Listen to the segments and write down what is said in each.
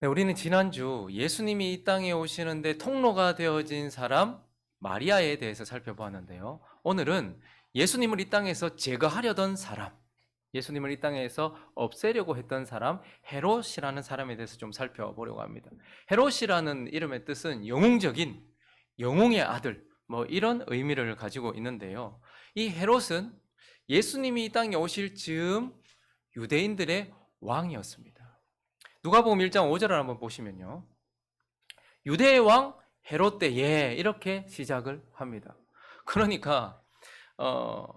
네, 우리는 지난주 예수님이 이 땅에 오시는데 통로가 되어진 사람 마리아에 대해서 살펴보았는데요. 오늘은 예수님을 이 땅에서 제거하려던 사람, 예수님을 이 땅에서 없애려고 했던 사람 헤롯이라는 사람에 대해서 좀 살펴보려고 합니다. 헤롯이라는 이름의 뜻은 영웅적인 영웅의 아들, 이런 의미를 가지고 있는데요. 이 헤롯은 예수님이 이 땅에 오실 즈음 유대인들의 왕이었습니다. 누가복음 1장 5절을 한번 보시면요. 유대의 왕 헤롯 때에 이렇게 시작을 합니다. 그러니까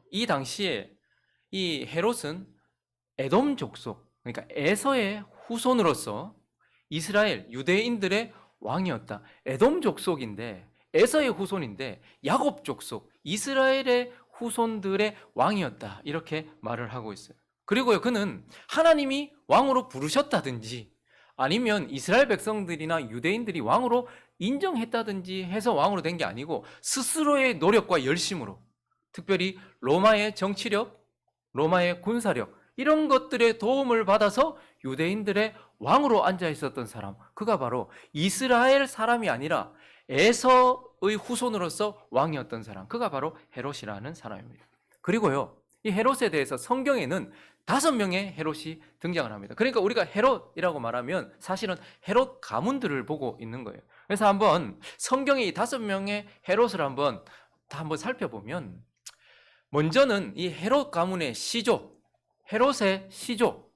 이 당시에 이 헤롯은 에돔 족속, 그러니까 에서의 후손으로서 이스라엘 유대인들의 왕이었다. 에돔 족속인데 에서의 후손인데 야곱 족속, 이스라엘의 후손들의 왕이었다. 이렇게 말을 하고 있어요. 그리고요, 그는 하나님이 왕으로 부르셨다든지 아니면 이스라엘 백성들이나 유대인들이 왕으로 인정했다든지 해서 왕으로 된 게 아니고 스스로의 노력과 열심으로, 특별히 로마의 정치력, 로마의 군사력, 이런 것들의 도움을 받아서 유대인들의 왕으로 앉아 있었던 사람, 그가 바로 이스라엘 사람이 아니라 에서의 후손으로서 왕이었던 사람, 그가 바로 헤롯이라는 사람입니다. 그리고요, 이 헤롯에 대해서 성경에는 5명의 헤롯이 등장을 합니다. 그러니까 우리가 헤롯이라고 말하면 사실은 헤롯 가문들을 보고 있는 거예요. 그래서 한번 성경의 이 5명의 헤롯을 한번 살펴보면, 먼저는 이 헤롯 가문의 시조, 헤롯의 시조,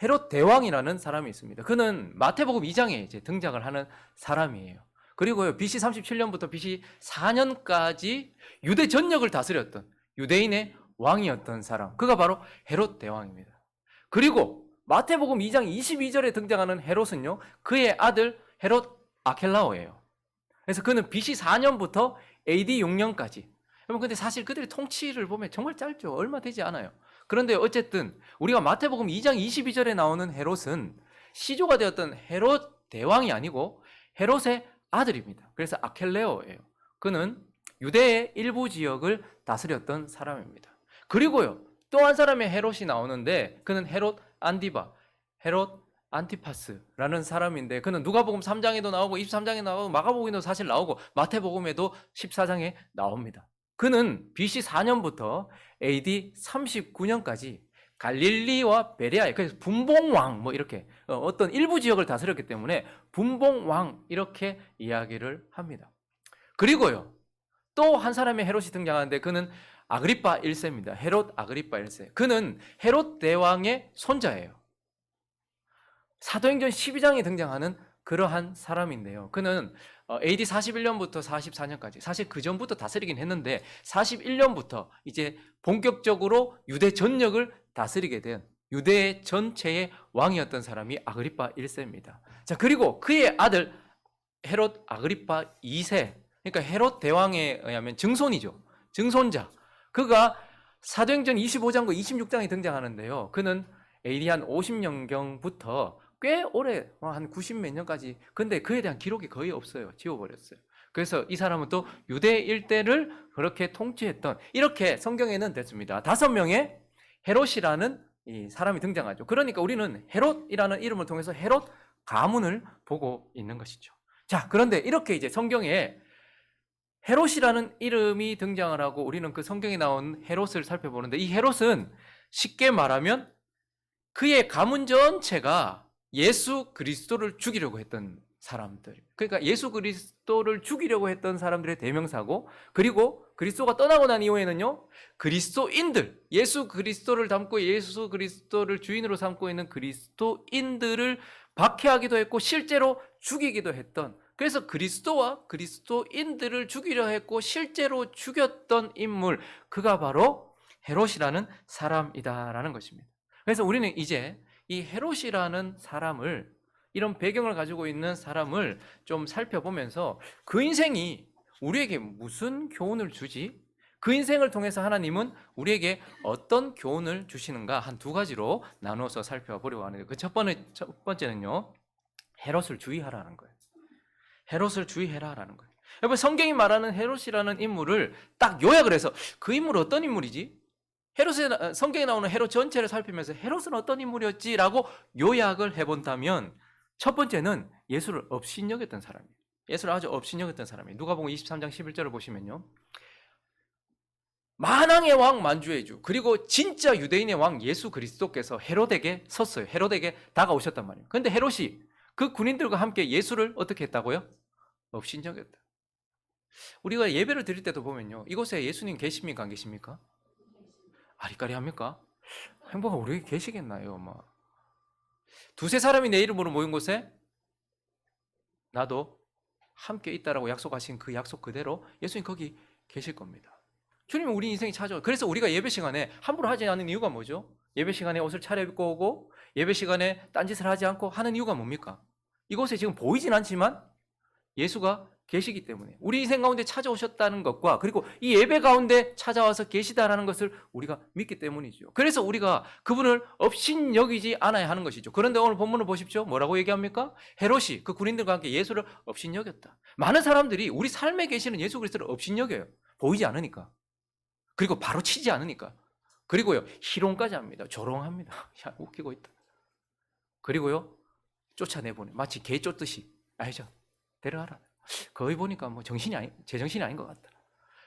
헤롯 대왕이라는 사람이 있습니다. 그는 마태복음 2장에 이제 등장을 하는 사람이에요. 그리고요, BC 37년부터 BC 4년까지 유대 전역을 다스렸던 유대인의 왕이었던 사람, 그가 바로 헤롯 대왕입니다. 그리고 마태복음 2장 22절에 등장하는 헤롯은요, 그의 아들 헤롯 아켈라오예요. 그래서 그는 BC 4년부터 AD 6년까지. 근데 사실 그들의 통치를 보면 정말 짧죠. 얼마 되지 않아요. 그런데 어쨌든 우리가 마태복음 2장 22절에 나오는 헤롯은 시조가 되었던 헤롯 대왕이 아니고 헤롯의 아들입니다. 그래서 아켈레오예요. 그는 유대의 일부 지역을 다스렸던 사람입니다. 그리고요, 또 한 사람의 헤롯이 나오는데 그는 헤롯 안디바, 헤롯 안티파스라는 사람인데, 그는 누가복음 3장에도 나오고 23장에 나오고 마가복음에도 사실 나오고 마태복음에도 14장에 나옵니다. 그는 BC 4년부터 AD 39년까지 갈릴리와 베레아에, 그래서 분봉왕 이렇게 어떤 일부 지역을 다스렸기 때문에 분봉왕 이렇게 이야기를 합니다. 그리고요, 또 한 사람의 헤롯이 등장하는데 그는 아그리파 1세입니다. 헤롯 아그리파 1세. 그는 헤롯 대왕의 손자예요. 사도행전 12장에 등장하는 그러한 사람인데요. 그는 AD 41년부터 44년까지, 사실 그 전부터 다스리긴 했는데 41년부터 이제 본격적으로 유대 전역을 다스리게 된 유대 전체의 왕이었던 사람이 아그리파 1세입니다. 자, 그리고 그의 아들 헤롯 아그리파 2세, 그러니까 헤롯 대왕에 의하면 증손이죠. 증손자. 그가 사도행전 25장과 26장에 등장하는데요. 그는 AD 한 50년경부터 꽤 오래, 한 90 몇 년까지, 근데 그에 대한 기록이 거의 없어요. 지워버렸어요. 그래서 이 사람은 또 유대 일대를 그렇게 통치했던, 이렇게 성경에는 됐습니다. 5명의 헤롯이라는 이 사람이 등장하죠. 그러니까 우리는 헤롯이라는 이름을 통해서 헤롯 가문을 보고 있는 것이죠. 자, 그런데 이렇게 이제 성경에 헤롯이라는 이름이 등장을 하고 우리는 그 성경에 나온 헤롯을 살펴보는데, 이 헤롯은 쉽게 말하면 그의 가문 전체가 예수 그리스도를 죽이려고 했던 사람들, 그러니까 예수 그리스도를 죽이려고 했던 사람들의 대명사고, 그리고 그리스도가 떠나고 난 이후에는요, 그리스도인들, 예수 그리스도를 담고 예수 그리스도를 주인으로 삼고 있는 그리스도인들을 박해하기도 했고 실제로 죽이기도 했던, 그래서 그리스도와 그리스도인들을 죽이려 했고 실제로 죽였던 인물, 그가 바로 헤롯이라는 사람이다라는 것입니다. 그래서 우리는 이제 이 헤롯이라는 사람을, 이런 배경을 가지고 있는 사람을 좀 살펴보면서 그 인생이 우리에게 무슨 교훈을 주지? 그 인생을 통해서 하나님은 우리에게 어떤 교훈을 주시는가, 한 2가지로 나누어서 살펴보려고 하는데, 그 첫 번째는요, 헤롯을 주의하라는 거예요. 헤롯을 주의해라라는 거예요. 여러분, 성경이 말하는 헤롯이라는 인물을 딱 요약을 해서 그 인물은 어떤 인물이지? 성경에 나오는 헤롯 전체를 살피면서 헤롯은 어떤 인물이었지라고 요약을 해본다면 첫 번째는 예수를 업신여겼던 사람이에요. 예수를 아주 업신여겼던 사람이에요. 누가복음 23장 11절을 보시면요. 만왕의 왕 만주의 주, 그리고 진짜 유대인의 왕 예수 그리스도께서 헤롯에게 섰어요. 헤롯에게 다가오셨단 말이에요. 그런데 헤롯이 그 군인들과 함께 예수를 어떻게 했다고요? 업신여겼다. 우리가 예배를 드릴 때도 보면요, 이곳에 예수님 계십니까 안 계십니까? 아리까리 합니까? 행복한 우리 계시겠나요? 두세 사람이 내 이름으로 모인 곳에 나도 함께 있다라고 약속하신 그 약속 그대로 예수님 거기 계실 겁니다. 주님은 우리 인생이 찾아와요. 그래서 우리가 예배 시간에 함부로 하지 않는 이유가 뭐죠? 예배 시간에 옷을 차려입고 오고 예배 시간에 딴짓을 하지 않고 하는 이유가 뭡니까? 이곳에 지금 보이진 않지만 예수가 계시기 때문에 우리 인생 가운데 찾아오셨다는 것과 그리고 이 예배 가운데 찾아와서 계시다라는 것을 우리가 믿기 때문이죠. 그래서 우리가 그분을 업신여기지 않아야 하는 것이죠. 그런데 오늘 본문을 보십시오. 뭐라고 얘기합니까? 헤롯이 그 군인들과 함께 예수를 업신여겼다. 많은 사람들이 우리 삶에 계시는 예수 그리스도를 업신여겨요. 보이지 않으니까. 그리고 바로 치지 않으니까. 그리고요, 희롱까지 합니다. 조롱합니다. 야, 웃기고 있다. 그리고요, 쫓아내보내. 마치 개 쫓듯이. 아니죠. 데려가라. 거의 보니까 제정신이 아닌 것 같다.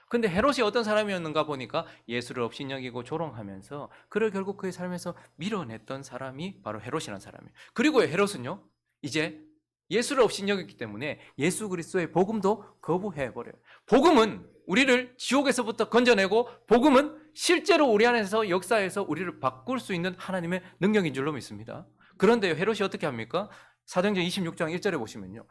근데 헤롯이 어떤 사람이었는가 보니까 예수를 업신여기고 조롱하면서 그를 결국 그의 삶에서 밀어냈던 사람이 바로 헤롯이라는 사람이에요. 그리고 헤롯은요, 이제 예수를 업신여겼기 때문에 예수 그리스도의 복음도 거부해버려요. 복음은 우리를 지옥에서부터 건져내고 복음은 실제로 우리 안에서 역사에서 우리를 바꿀 수 있는 하나님의 능력인 줄로 믿습니다. 그런데 헤롯이 어떻게 합니까? 사도행전 26장 1절에 보시면요,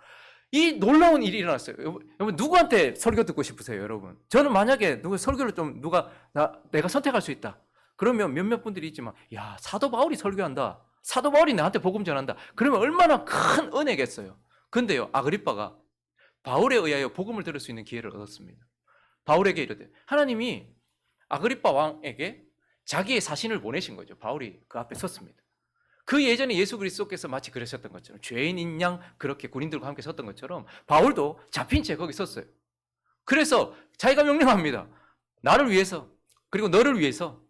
이 놀라운 일이 일어났어요. 여러분 누구한테 설교 듣고 싶으세요, 여러분? 저는 만약에 누구 설교를 좀 내가 선택할 수 있다. 그러면 몇몇 분들이 있지만, 야, 사도 바울이 설교한다. 사도 바울이 나한테 복음 전한다. 그러면 얼마나 큰 은혜겠어요. 근데요, 아그리빠가 바울에 의하여 복음을 들을 수 있는 기회를 얻었습니다. 바울에게 이르되, 하나님이 아그리빠 왕에게 자기의 사신을 보내신 거죠. 바울이 그 앞에 섰습니다. 그 예전에 예수 그리스도께서 마치 그러셨던 것처럼 죄인인 양 그렇게 군인들과 함께 섰던 것처럼 바울도 잡힌 채 거기 섰어요. 그래서 자기가 명령합니다. 나를 위해서, 그리고 너를 위해서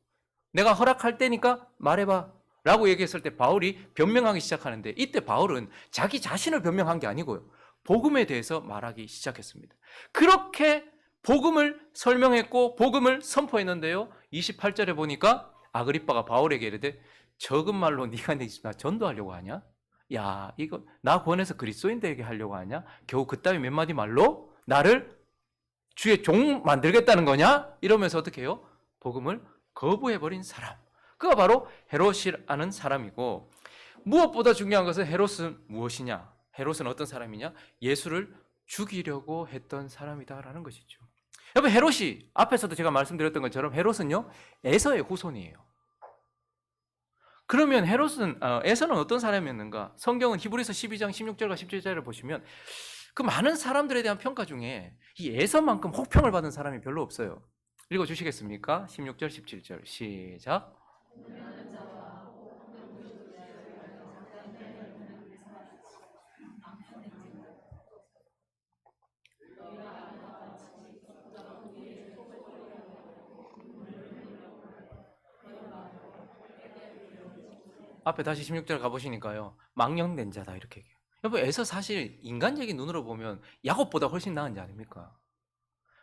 내가 허락할 때니까 말해봐 라고 얘기했을 때 바울이 변명하기 시작하는데, 이때 바울은 자기 자신을 변명한 게 아니고요, 복음에 대해서 말하기 시작했습니다. 그렇게 복음을 설명했고 복음을 선포했는데요, 28절에 보니까 아그리빠가 바울에게 이르되, 적은 말로 네가 내 나 전도하려고 하냐? 야, 이거 나 권해서 그리스도인 되게 하려고 하냐? 겨우 그따위 몇 마디 말로 나를 주의 종 만들겠다는 거냐? 이러면서 어떻게 해요? 복음을 거부해버린 사람, 그가 바로 헤롯이라는 사람이고, 무엇보다 중요한 것은 헤롯은 무엇이냐? 헤롯은 어떤 사람이냐? 예수를 죽이려고 했던 사람이다라는 것이죠. 여러분, 헤롯이 앞에서도 제가 말씀드렸던 것처럼 헤롯은요, 에서의 후손이에요. 그러면 에서는 어떤 사람이었는가? 성경은 히브리서 12장 16절과 17절을 보시면 그 많은 사람들에 대한 평가 중에 이 에서만큼 혹평을 받은 사람이 별로 없어요. 읽어주시겠습니까? 16절 17절 시작. 앞에 다시 16절 가보시니까요, 망령된 자다 이렇게 얘기해요. 여러분, 에서 사실 인간적인 눈으로 보면 야곱보다 훨씬 나은 자 아닙니까?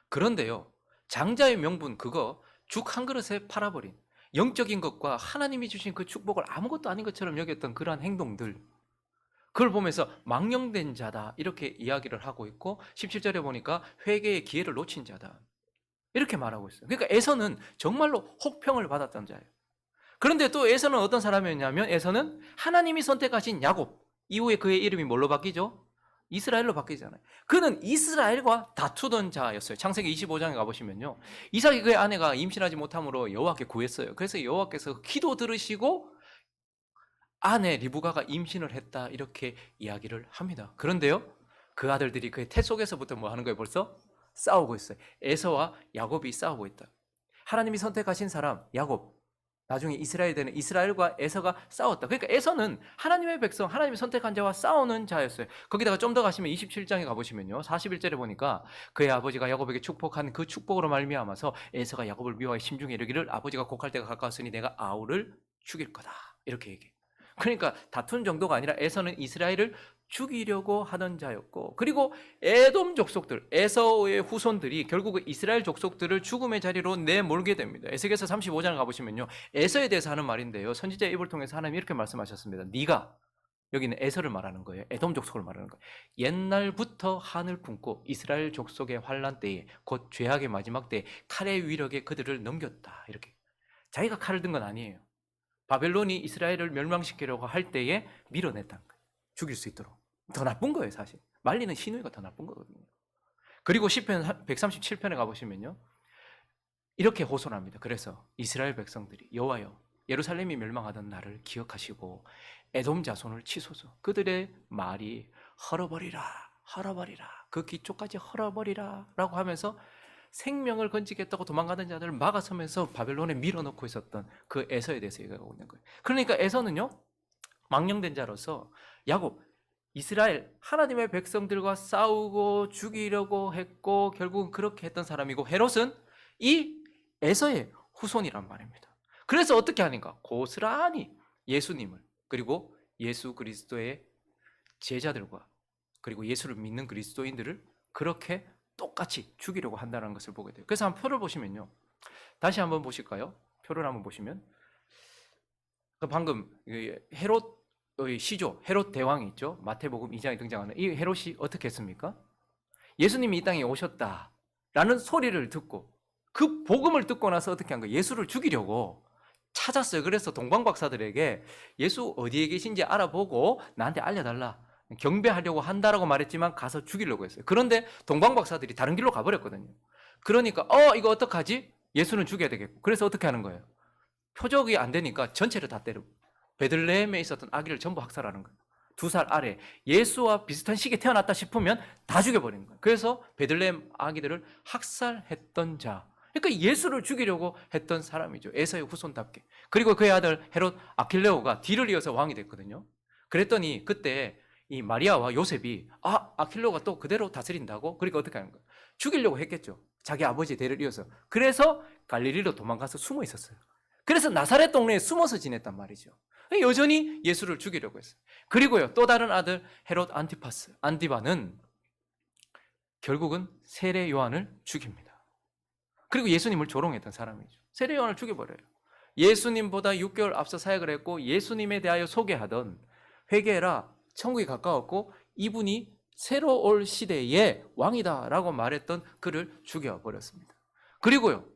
그런데요, 장자의 명분 그거 죽 한 그릇에 팔아버린, 영적인 것과 하나님이 주신 그 축복을 아무것도 아닌 것처럼 여겼던 그러한 행동들, 그걸 보면서 망령된 자다 이렇게 이야기를 하고 있고, 17절에 보니까 회개의 기회를 놓친 자다 이렇게 말하고 있어요. 그러니까 에서는 정말로 혹평을 받았던 자예요. 그런데 또 에서는 어떤 사람이었냐면, 에서는 하나님이 선택하신 야곱 이후에 그의 이름이 뭘로 바뀌죠? 이스라엘로 바뀌잖아요. 그는 이스라엘과 다투던 자였어요. 창세기 25장에 가보시면요, 이삭이 그의 아내가 임신하지 못함으로 여호와께 구했어요. 그래서 여호와께서 기도 들으시고 아내 리브가가 임신을 했다 이렇게 이야기를 합니다. 그런데요, 그 아들들이 그의 태 속에서부터 뭐 하는 거예요? 벌써 싸우고 있어요. 에서와 야곱이 싸우고 있다. 하나님이 선택하신 사람 야곱, 나중에 이스라엘 되는 이스라엘과 에서가 싸웠다. 그러니까 에서는 하나님의 백성, 하나님이 선택한 자와 싸우는 자였어요. 거기다가 좀 더 가시면 27장에 가보시면요, 41절에 보니까 그의 아버지가 야곱에게 축복한 그 축복으로 말미암아서 에서가 야곱을 미워하여 심중에 이르기를, 아버지가 곡할 때가 가까웠으니 내가 아우를 죽일 거다 이렇게 얘기해요. 그러니까 다툰 정도가 아니라 에서는 이스라엘을 죽이려고 하던 자였고, 그리고 에돔 족속들, 에서의 후손들이 결국 이스라엘 족속들을 죽음의 자리로 내몰게 됩니다. 에스겔서 35장 가보시면요, 에서에 대해서 하는 말인데요, 선지자 입을 통해서 하나님이 이렇게 말씀하셨습니다. 네가, 여기는 에서를 말하는 거예요. 에돔 족속을 말하는 거예요. 옛날부터 한을 품고 이스라엘 족속의 환난 때에, 곧 죄악의 마지막 때에 칼의 위력에 그들을 넘겼다. 이렇게. 자기가 칼을 든 건 아니에요. 바벨론이 이스라엘을 멸망시키려고 할 때에 밀어냈다는 거예요. 죽일 수 있도록. 더 나쁜 거예요, 사실. 말리는 시누이가 더 나쁜 거거든요. 그리고 시편 137편에 가보시면요, 이렇게 호소합니다. 그래서 이스라엘 백성들이 여호와여, 예루살렘이 멸망하던 날을 기억하시고 에돔 자손을 치소서. 그들의 말이 헐어버리라, 헐어버리라, 그 기초까지 헐어버리라 라고 하면서 생명을 건지겠다고 도망가는 자들을 막아서면서 바벨론에 밀어넣고 있었던 그 에서에 대해서 얘기하고 있는 거예요. 그러니까 에서는요, 망령된 자로서 야곱, 이스라엘 하나님의 백성들과 싸우고 죽이려고 했고 결국은 그렇게 했던 사람이고, 헤롯은 이 에서의 후손이란 말입니다. 그래서 어떻게 하는가? 고스란히 예수님을, 그리고 예수 그리스도의 제자들과 그리고 예수를 믿는 그리스도인들을 그렇게 똑같이 죽이려고 한다는 것을 보게 돼요. 그래서 한번 표를 보시면요, 다시 한번 보실까요? 표를 한번 보시면 방금 헤롯의 시조, 헤롯 대왕이 있죠. 마태복음 2장에 등장하는 이 헤롯이 어떻게 했습니까? 예수님이 이 땅에 오셨다라는 소리를 듣고 그 복음을 듣고 나서 어떻게 한 거예요? 예수를 죽이려고 찾았어요. 그래서 동방박사들에게 예수 어디에 계신지 알아보고 나한테 알려달라, 경배하려고 한다라고 말했지만 가서 죽이려고 했어요. 그런데 동방박사들이 다른 길로 가버렸거든요. 그러니까 이거 어떡하지? 예수는 죽여야 되겠고. 그래서 어떻게 하는 거예요? 표적이 안 되니까 전체를 다 때리고 베들레헴에 있었던 아기를 전부 학살하는 거예요. 2살 아래 예수와 비슷한 시기에 태어났다 싶으면 다 죽여버리는 거예요. 그래서 베들레헴 아기들을 학살했던 자, 그러니까 예수를 죽이려고 했던 사람이죠. 에서의 후손답게. 그리고 그의 아들 헤롯 아킬레오가 뒤를 이어서 왕이 됐거든요. 그랬더니 그때 이 마리아와 요셉이 아킬레오가 또 그대로 다스린다고? 그러니까 어떻게 하는 거예요? 죽이려고 했겠죠. 자기 아버지 대를 이어서. 그래서 갈릴리로 도망가서 숨어 있었어요. 그래서 나사렛 동네에 숨어서 지냈단 말이죠. 여전히 예수를 죽이려고 했어요. 그리고요, 또 다른 아들 헤롯 안티바는 결국은 세례 요한을 죽입니다. 그리고 예수님을 조롱했던 사람이죠. 세례 요한을 죽여버려요. 예수님보다 6개월 앞서 사역을 했고 예수님에 대하여 소개하던 회개해라, 천국이 가까웠고 이분이 새로 올 시대의 왕이다라고 말했던 그를 죽여버렸습니다. 그리고요,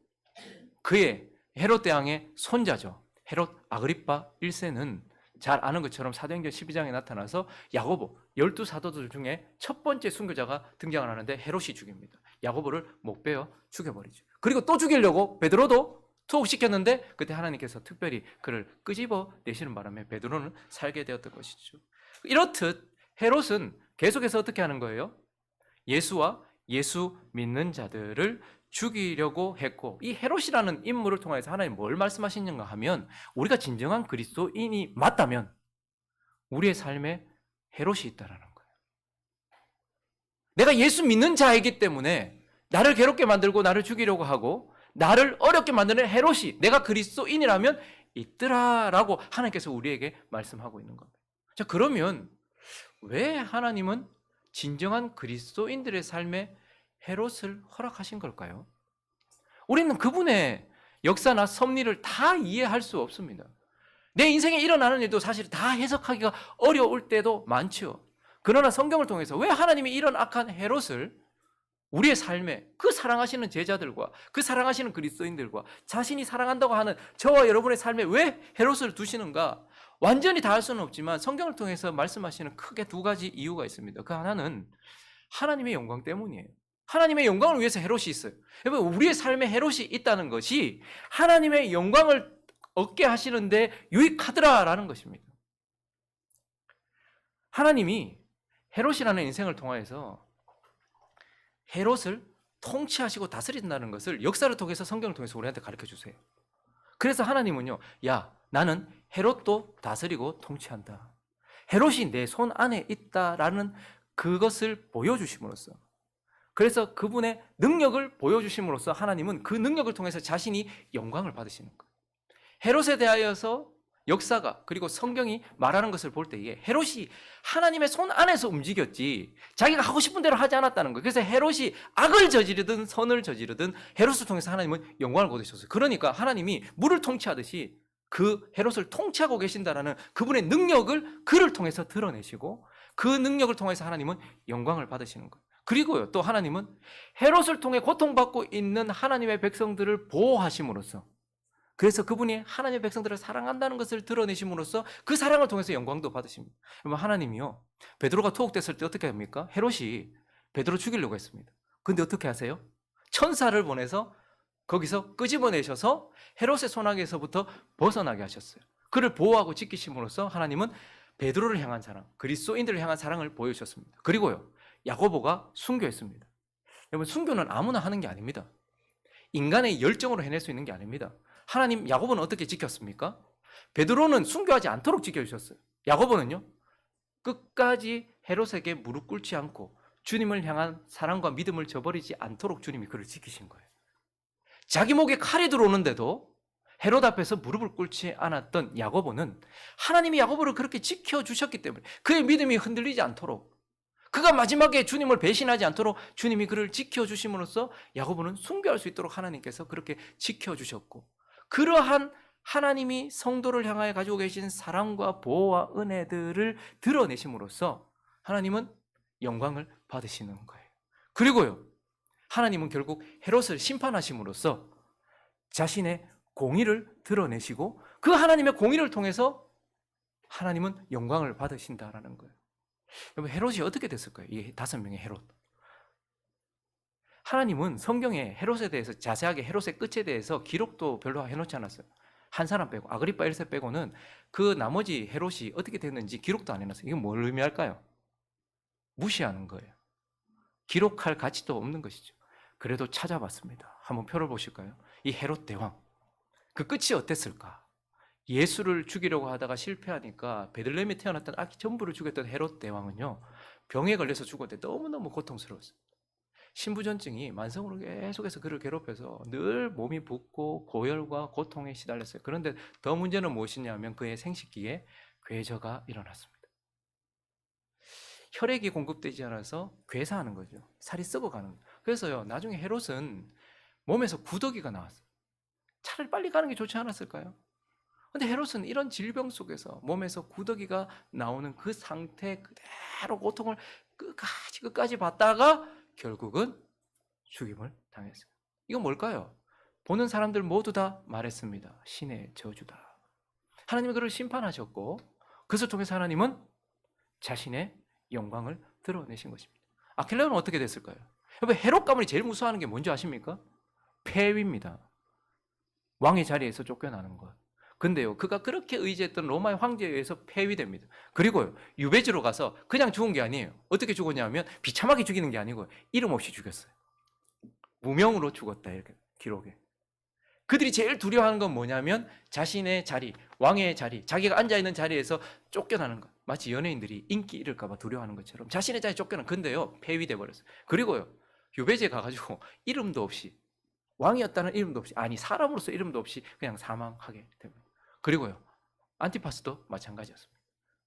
그의 헤롯 대왕의 손자죠. 헤롯 아그리파 1세는 잘 아는 것처럼 사도행전 12장에 나타나서 야고보 12사도들 중에 첫 번째 순교자가 등장을 하는데 헤롯이 죽입니다. 야고보를 못 베어 죽여버리죠. 그리고 또 죽이려고 베드로도 투옥시켰는데 그때 하나님께서 특별히 그를 끄집어 내시는 바람에 베드로는 살게 되었던 것이죠. 이렇듯 헤롯은 계속해서 어떻게 하는 거예요? 예수와 예수 믿는 자들을 죽이려고 했고, 이 헤롯이라는 인물을 통해서 하나님 뭘 말씀하시는가 하면, 우리가 진정한 그리스도인이 맞다면 우리의 삶에 헤롯이 있다라는 거예요. 내가 예수 믿는 자이기 때문에 나를 괴롭게 만들고 나를 죽이려고 하고 나를 어렵게 만드는 헤롯이 내가 그리스도인이라면 있더라라고 하나님께서 우리에게 말씀하고 있는 겁니다. 자, 그러면 왜 하나님은 진정한 그리스도인들의 삶에 헤롯을 허락하신 걸까요? 우리는 그분의 역사나 섭리를 다 이해할 수 없습니다. 내 인생에 일어나는 일도 사실 다 해석하기가 어려울 때도 많죠. 그러나 성경을 통해서 왜 하나님이 이런 악한 헤롯을 우리의 삶에 그 사랑하시는 제자들과 그 사랑하시는 그리스도인들과 자신이 사랑한다고 하는 저와 여러분의 삶에 왜 헤롯을 두시는가? 완전히 다 할 수는 없지만 성경을 통해서 말씀하시는 크게 2가지 이유가 있습니다. 그 하나는 하나님의 영광 때문이에요. 하나님의 영광을 위해서 헤롯이 있어요. 여러분, 우리의 삶에 헤롯이 있다는 것이 하나님의 영광을 얻게 하시는데 유익하더라라는 것입니다. 하나님이 헤롯이라는 인생을 통해서 헤롯을 통치하시고 다스린다는 것을 역사를 통해서 성경을 통해서 우리한테 가르쳐 주세요. 그래서 하나님은요, 야, 나는 헤롯도 다스리고 통치한다. 헤롯이 내 손 안에 있다라는 그것을 보여주심으로써, 그래서 그분의 능력을 보여주심으로써 하나님은 그 능력을 통해서 자신이 영광을 받으시는 거예요. 헤롯에 대하여서 역사가 그리고 성경이 말하는 것을 볼 때에 헤롯이 하나님의 손 안에서 움직였지 자기가 하고 싶은 대로 하지 않았다는 거예요. 그래서 헤롯이 악을 저지르든 선을 저지르든 헤롯을 통해서 하나님은 영광을 거두셨어요. 그러니까 하나님이 물을 통치하듯이 그 헤롯을 통치하고 계신다라는 그분의 능력을 그를 통해서 드러내시고 그 능력을 통해서 하나님은 영광을 받으시는 거예요. 그리고요, 또 하나님은 헤롯을 통해 고통받고 있는 하나님의 백성들을 보호하심으로써, 그래서 그분이 하나님의 백성들을 사랑한다는 것을 드러내심으로써 그 사랑을 통해서 영광도 받으십니다. 여러분, 하나님이요, 베드로가 투옥됐을 때 어떻게 합니까? 헤롯이 베드로 죽이려고 했습니다. 근데 어떻게 하세요? 천사를 보내서 거기서 끄집어내셔서 헤롯의 손아귀에서부터 벗어나게 하셨어요. 그를 보호하고 지키심으로써 하나님은 베드로를 향한 사랑, 그리스도인들을 향한 사랑을 보여주셨습니다. 그리고요, 야고보가 순교했습니다. 여러분, 순교는 아무나 하는 게 아닙니다. 인간의 열정으로 해낼 수 있는 게 아닙니다. 하나님, 야고보는 어떻게 지켰습니까? 베드로는 순교하지 않도록 지켜주셨어요. 야고보는요, 끝까지 헤롯에게 무릎 꿇지 않고 주님을 향한 사랑과 믿음을 저버리지 않도록 주님이 그를 지키신 거예요. 자기 목에 칼이 들어오는데도 헤롯 앞에서 무릎을 꿇지 않았던 야고보는 하나님이 야고보를 그렇게 지켜주셨기 때문에 그의 믿음이 흔들리지 않도록, 그가 마지막에 주님을 배신하지 않도록 주님이 그를 지켜주심으로써 야고보는 순교할 수 있도록 하나님께서 그렇게 지켜주셨고, 그러한 하나님이 성도를 향하여 가지고 계신 사랑과 보호와 은혜들을 드러내심으로써 하나님은 영광을 받으시는 거예요. 그리고요, 하나님은 결국 헤롯을 심판하심으로써 자신의 공의를 드러내시고 그 하나님의 공의를 통해서 하나님은 영광을 받으신다라는 거예요. 여러분, 헤롯이 어떻게 됐을까요? 이 5명의 헤롯. 하나님은 성경에 헤롯에 대해서 자세하게, 헤롯의 끝에 대해서 기록도 별로 해놓지 않았어요. 한 사람 빼고, 아그리파 1세 빼고는 그 나머지 헤롯이 어떻게 됐는지 기록도 안 해놨어요. 이건 뭘 의미할까요? 무시하는 거예요. 기록할 가치도 없는 것이죠. 그래도 찾아봤습니다. 한번 표를 보실까요? 이 헤롯 대왕, 그 끝이 어땠을까? 예수를 죽이려고 하다가 실패하니까 베들레헴에 태어났던 아기 전부를 죽였던 헤롯 대왕은요, 병에 걸려서 죽었는데 너무너무 고통스러웠어요. 신부전증이 만성으로 계속해서 그를 괴롭혀서 늘 몸이 붓고 고열과 고통에 시달렸어요. 그런데 더 문제는 무엇이냐면 그의 생식기에 괴저가 일어났습니다. 혈액이 공급되지 않아서 괴사하는 거죠. 살이 썩어가는 거예요. 그래서요, 나중에 헤롯은 몸에서 구더기가 나왔어요. 차라리 빨리 가는 게 좋지 않았을까요? 근데 헤롯은 이런 질병 속에서 몸에서 구더기가 나오는 그 상태 그대로 고통을 끝까지 받다가 결국은 죽임을 당했어요. 이건 뭘까요? 보는 사람들 모두 다 말했습니다. 신의 저주다. 하나님이 그를 심판하셨고 그것을 통해서 하나님은 자신의 영광을 드러내신 것입니다. 아킬레오는 어떻게 됐을까요? 여러분, 헤롯 가문이 제일 무서워하는 게 뭔지 아십니까? 폐위입니다. 왕의 자리에서 쫓겨나는 것. 근데요, 그가 그렇게 의지했던 로마의 황제에 의해서 폐위됩니다. 그리고요, 유배지로 가서 그냥 죽은 게 아니에요. 어떻게 죽었냐면 비참하게 죽이는 게 아니고 이름 없이 죽였어요. 무명으로 죽었다, 이렇게 기록에. 그들이 제일 두려워하는 건 뭐냐면 자신의 자리, 왕의 자리, 자기가 앉아있는 자리에서 쫓겨나는 것. 마치 연예인들이 인기 잃을까 봐 두려워하는 것처럼 자신의 자리에 쫓겨나는. 근데요, 폐위돼 버렸어요. 그리고요, 유배지에 가가지고 이름도 없이, 왕이었다는 이름도 없이, 아니 사람으로서 이름도 없이 그냥 사망하게 됩니다. 그리고요, 안티파스도 마찬가지였습니다.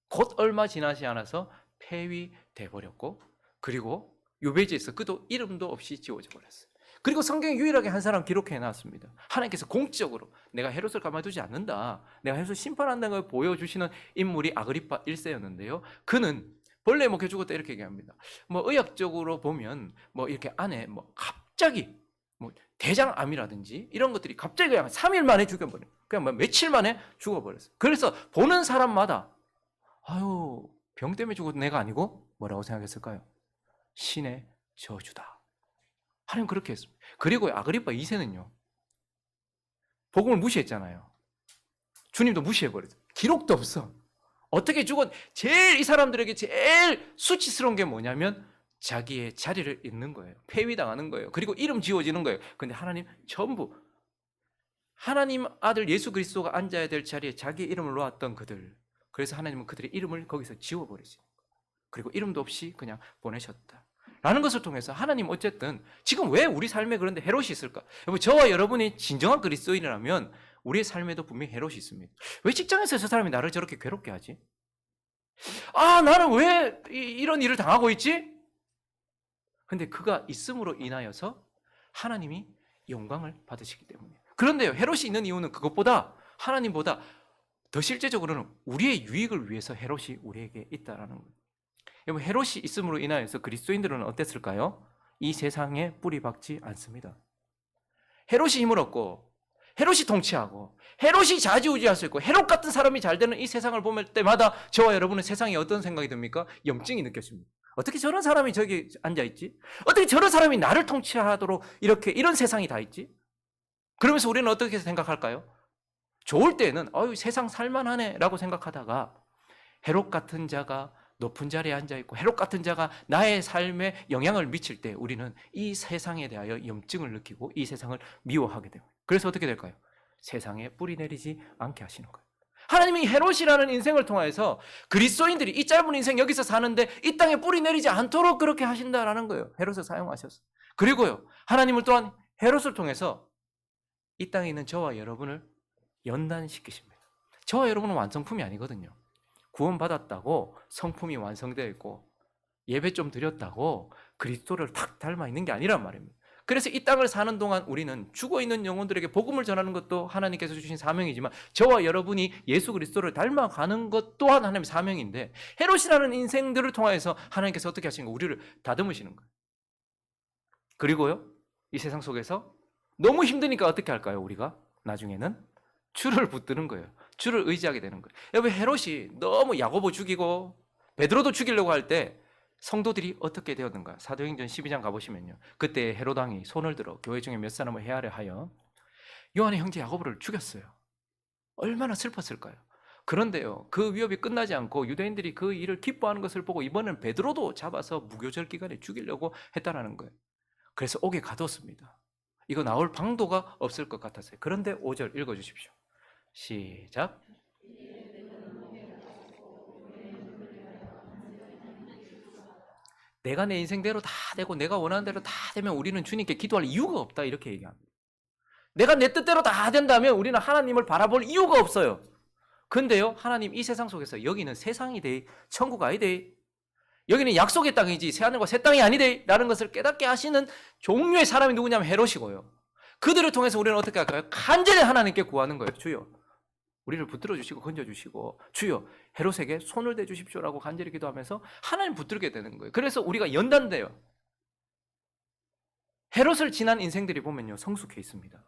곧 얼마 지나지 않아서 폐위돼 버렸고, 그리고 유배지에서 그도 이름도 없이 지워져 버렸어요. 그리고 성경에 유일하게 한 사람 기록해 놨습니다. 하나님께서 공적으로 내가 헤롯을 가만두지 않는다, 내가 헤롯을 심판한다는 걸 보여주시는 인물이 아그리파 1세였는데요 그는 벌레에 먹혀 죽었다 이렇게 얘기합니다. 뭐 의학적으로 보면 뭐 이렇게 안에 뭐 갑자기 뭐 대장암이라든지 이런 것들이 갑자기 그냥 3일 만에 죽여버려요. 그냥 뭐 며칠 만에 죽어버렸어요. 그래서 보는 사람마다 아유, 병 때문에 죽은 애가 아니고 뭐라고 생각했을까요? 신의 저주다. 하나님 그렇게 했습니다. 그리고 아그리파 2세는요, 복음을 무시했잖아요. 주님도 무시해버렸어요. 기록도 없어. 어떻게 죽은, 제일 이 사람들에게 제일 수치스러운 게 뭐냐면 자기의 자리를 잃는 거예요. 폐위당하는 거예요. 그리고 이름 지워지는 거예요. 근데 하나님 전부, 하나님 아들 예수 그리스도가 앉아야 될 자리에 자기 이름을 놓았던 그들, 그래서 하나님은 그들의 이름을 거기서 지워버리시는 거예요. 그리고 이름도 없이 그냥 보내셨다 라는 것을 통해서 하나님 어쨌든 지금 왜 우리 삶에 그런데 헤롯이 있을까? 여러분, 저와 여러분이 진정한 그리스도인이라면 우리의 삶에도 분명히 헤롯이 있습니다. 왜 직장에서 저 사람이 나를 저렇게 괴롭게 하지? 아, 나는 왜 이런 일을 당하고 있지? 근데 그가 있음으로 인하여서 하나님이 영광을 받으시기 때문이에요. 그런데요, 헤롯이 있는 이유는 그것보다 하나님보다 더 실제적으로는 우리의 유익을 위해서 헤롯이 우리에게 있다라는 거예요. 여러분, 헤롯이 있음으로 인하여서 그리스도인들은 어땠을까요? 이 세상에 뿌리 박지 않습니다. 헤롯이 힘을 얻고 헤롯이 통치하고 헤롯이 좌지우지할 수 있고 헤롯 같은 사람이 잘 되는 이 세상을 볼 때마다 저와 여러분은 세상에 어떤 생각이 듭니까? 염증이 느껴집니다. 어떻게 저런 사람이 저기 앉아있지? 어떻게 저런 사람이 나를 통치하도록 이런 세상이 다 있지? 그러면서 우리는 어떻게 생각할까요? 좋을 때는 세상 살만하네 라고 생각하다가 헤롯 같은 자가 높은 자리에 앉아있고 헤롯 같은 자가 나의 삶에 영향을 미칠 때 우리는 이 세상에 대하여 염증을 느끼고 이 세상을 미워하게 됩니다. 그래서 어떻게 될까요? 세상에 뿌리 내리지 않게 하시는 거예요. 하나님이 헤롯이라는 인생을 통해서 그리스도인들이 이 짧은 인생 여기서 사는데 이 땅에 뿌리 내리지 않도록 그렇게 하신다라는 거예요. 헤롯을 사용하셨어요. 그리고요, 하나님은 또한 헤롯을 통해서 이 땅에 있는 저와 여러분을 연단시키십니다. 저와 여러분은 완성품이 아니거든요. 구원받았다고 성품이 완성되어 있고 예배 좀 드렸다고 그리스도를 탁 닮아 있는 게 아니란 말입니다. 그래서 이 땅을 사는 동안 우리는 죽어있는 영혼들에게 복음을 전하는 것도 하나님께서 주신 사명이지만 저와 여러분이 예수 그리스도를 닮아가는 것 또한 하나님의 사명인데 헤롯이라는 인생들을 통해서 하나님께서 어떻게 하시는 거예요? 우리를 다듬으시는 거예요. 그리고요, 이 세상 속에서 너무 힘드니까 어떻게 할까요? 우리가 나중에는 주를 붙드는 거예요. 주를 의지하게 되는 거예요. 여러분, 헤롯이 너무 야고보 죽이고 베드로도 죽이려고 할 때 성도들이 어떻게 되었는가? 사도행전 12장 가보시면요, 그때 헤롯 왕이 손을 들어 교회 중에 몇 사람을 해하려 하여 요한의 형제 야고보를 죽였어요. 얼마나 슬펐을까요? 그런데요, 그 위협이 끝나지 않고 유대인들이 그 일을 기뻐하는 것을 보고 이번엔 베드로도 잡아서 무교절 기간에 죽이려고 했다라는 거예요. 그래서 옥에 가뒀습니다. 이거 나올 방도가 없을 것 같았어요. 그런데 5절 읽어주십시오. 시작. 내가 내 인생대로 다 되고 내가 원하는 대로 다 되면 우리는 주님께 기도할 이유가 없다, 이렇게 얘기합니다. 내가 내 뜻대로 다 된다면 우리는 하나님을 바라볼 이유가 없어요. 근데요, 하나님 이 세상 속에서 여기는 세상이 돼, 천국 아니돼, 여기는 약속의 땅이지 새하늘과 새 땅이 아니돼 라는 것을 깨닫게 하시는 종류의 사람이 누구냐면 헤롯이고요. 그들을 통해서 우리는 어떻게 할까요? 간절히 하나님께 구하는 거예요. 주여, 우리를 붙들어 주시고 건져 주시고, 주여 헤롯에게 손을 대 주십시오라고 간절히 기도하면서 하나님 붙들게 되는 거예요. 그래서 우리가 연단돼요. 헤롯을 지난 인생들이 보면요, 성숙해 있습니다.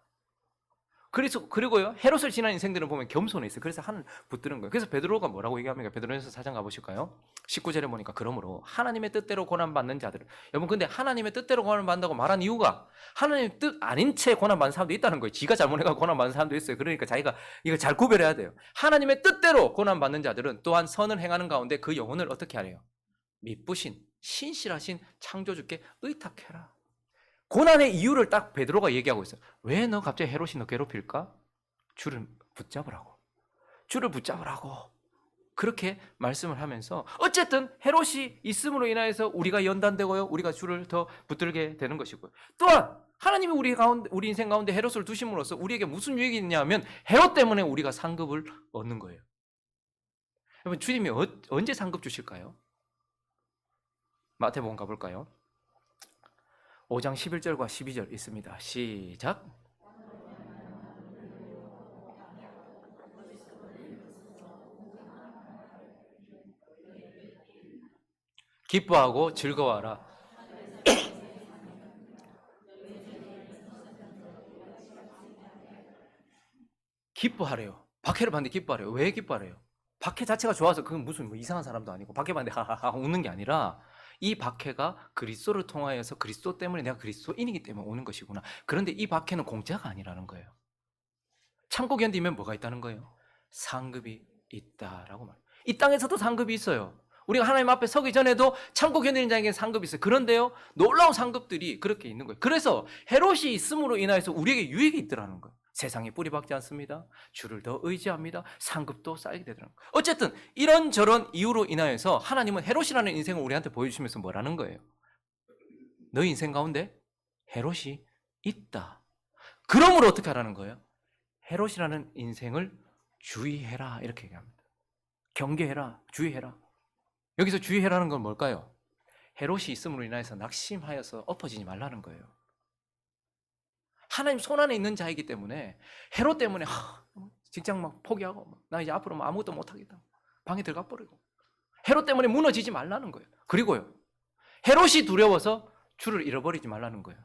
그리고요, 헤롯을 지난 인생들은 보면 겸손해 있어요. 그래서 하나님 붙드는 거예요. 그래서 베드로가 뭐라고 얘기합니까? 베드로전서 4장 가보실까요? 19절에 보니까 그러므로 하나님의 뜻대로 고난받는 자들은, 여러분 근데 하나님의 뜻대로 고난받는다고 말한 이유가 하나님의 뜻 아닌 채 고난받는 사람도 있다는 거예요. 지가 잘못해서 고난받는 사람도 있어요. 그러니까 자기가 이거 잘 구별해야 돼요. 하나님의 뜻대로 고난받는 자들은 또한 선을 행하는 가운데 그 영혼을 어떻게 하래요? 미쁘신 신실하신 창조주께 의탁해라. 고난의 이유를 딱 베드로가 얘기하고 있어요. 왜 너 갑자기 헤롯이 너 괴롭힐까? 주를 붙잡으라고. 주를 붙잡으라고. 그렇게 말씀을 하면서 어쨌든 헤롯이 있음으로 인하여서 우리가 연단되고요, 우리가 주를 더 붙들게 되는 것이고요. 또한 하나님이 우리 인생 가운데 헤롯을 두심으로써 우리에게 무슨 유익이 있냐면 헤롯 때문에 우리가 상급을 얻는 거예요. 여러분, 주님이 언제 상급 주실까요? 마태복음 가볼까요? 5장 11절과 12절 있습니다. 시작. 기뻐하고 즐거워하라. 기뻐하래요. 박해를 받는데 기뻐하래요. 왜 기뻐하래요? 박해 자체가 좋아서 그건 무슨 뭐 이상한 사람도 아니고 박해 받는데 하하하 웃는 게 아니라 이 박해가 그리스도를 통하여서 그리스도 때문에 내가 그리스도인이기 때문에 오는 것이구나. 그런데 이 박해는 공짜가 아니라는 거예요. 참고 견디면 뭐가 있다는 거예요? 상급이 있다라고 말해요. 이 땅에서도 상급이 있어요. 우리가 하나님 앞에 서기 전에도 참고 견디는 자에게는 상급이 있어요. 그런데요, 놀라운 상급들이 그렇게 있는 거예요. 그래서 헤롯이 있음으로 인하여서 우리에게 유익이 있더라는 거예요. 세상에 뿌리박지 않습니다. 주를 더 의지합니다. 상급도 쌓이게 되더라는 거예요. 어쨌든 이런저런 이유로 인하여서 하나님은 헤롯이라는 인생을 우리한테 보여주시면서 뭐라는 거예요? 너희 인생 가운데 헤롯이 있다. 그러므로 어떻게 하라는 거예요? 헤롯이라는 인생을 주의해라 이렇게 얘기합니다. 경계해라, 주의해라. 여기서 주의해라는 건 뭘까요? 헤롯이 있음으로 인해서 낙심하여서 엎어지지 말라는 거예요. 하나님 손안에 있는 자이기 때문에 헤롯 때문에 직장 막 포기하고 나 이제 앞으로 아무것도 못하겠다. 방에 들어가 버리고 헤롯 때문에 무너지지 말라는 거예요. 그리고요, 헤롯이 두려워서 주를 잃어버리지 말라는 거예요.